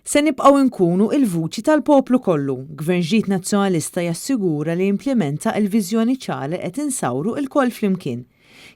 Se nibqgħu nkunu il-vuċi tal-poplu kollu, Gvern ġdid nazzjonalista jassigura li jimplementa l-viżjoni ċara qed insawru l-koll flimkien.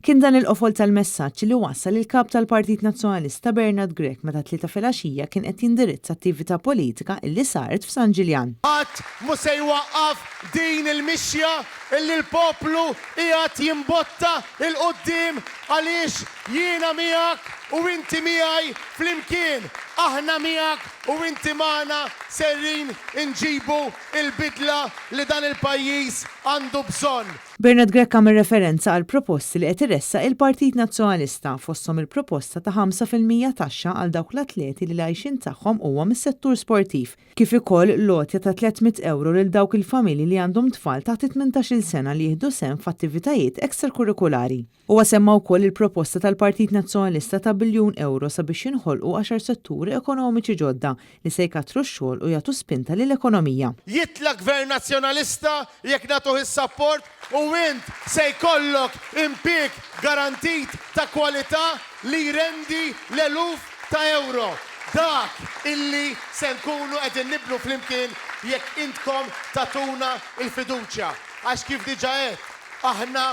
Kien dan il-qofol tal-messaġġ li wassal il-kap tal-Partit Nazzjonalista Bernard Grech meta tlieta filgħaxija kien qed jindirizza attività politika illi saret f'San Ġiljan. Ħadd mhu se jwaqqaf din il-mixja illi l-poplu qiegħed jimbotta il-qudiem għaliex jiena miegħek u inti miegħi flimkien. Aħna miegħek u inti magħna serrin inġibu il-bidla li dan il-pajjiż għandu bżonn. Bernard Grech għamel referenza għal proposti li qed iressa il-Partit Nazzjonalista fosthom il-proposta ta' 5% taxxa għal dawk l-atleti li l-għajxin tagħhom huwa mis-settur sportiv, kif ukoll lotja ta' 300 euro lil dawk il-familji li għandhom tfal taħt 18-il sena li jieħdu sehem f'attivitajiet ekstrakurrikulari. Huwa semma wkoll il-proposta tal-Partit Nazzjonalista ta' biljun euro sabiex jinħolqu 10 setturi ekonomiċi ġodda li se jkattru x-xogħol u jagħtu spinta lill-ekonomija. Jitla Gvern Nazzjonalista jekk nagħtuh is-sapport u int se jkollok impjieg garantit ta' kwalità li jrendi l-eluf ta' euro. Dak illi se nkunu qegħdin nibnu flimkien jekk intkom tatuna il-fiduċja. Għax kif diġà qed aħna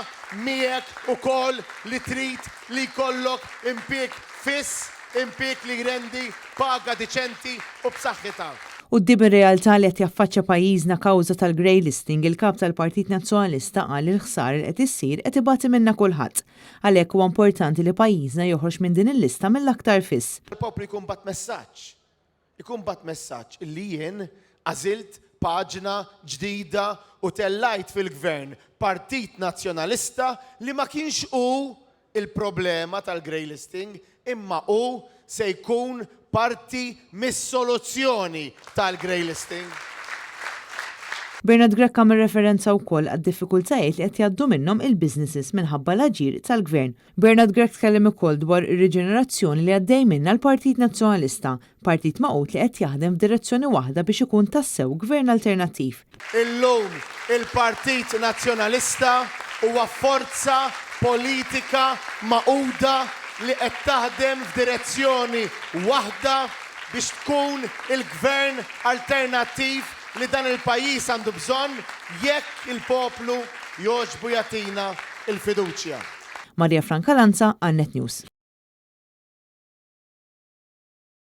miegħek ukoll li trid li jkollok impjieg fiss, impjieg li jrendi paga diċenti u b'saħħitha. U d-dib ir-realtà li qed jaffaċċja pajjiżna kawża tal-grey listing, il-kap tal-Partit Nazzjonalista qal il-ħsar li qed issir qed ibati minnha kulħadd. Għalhekk huwa importanti li pajjiżna joħroġ minn din il-lista mill-aktar fiss. Il-poplu jkun bat messaġġ. Ikun bat messaġġ illi jien għażilt paġna ġdida u tellajt fil-gvern Partit Nazzjonalista li ma kienx hu il-problema tal-grey listing imma hu se jkun parti mis-soluzzjoni tal-grey listing. Bernard Grech għamel referenza wkoll għad-diffikultajiet li qed jgħaddu minnhom il-businesses minħabba l-aġir tal-gvern. Bernard Grech tkellem ukoll dwar ir-riġenerazzjoni li għaddej minnha l-Partit Nazzjonalista, partit maqut li qed jaħdem f'direzzjoni waħda biex ikun tassew gvern alternattiv. Illum il-Partit Nazzjonalista huwa forza politika maquda li qed taħdem f'direzzjoni waħda biex tkun il-gvern alternattiv li dan il-pajjiż għandu bżonn jekk il-poplu jogħġbu jagħtina il-fiduċja. Marja Franca Lanza, Annet News.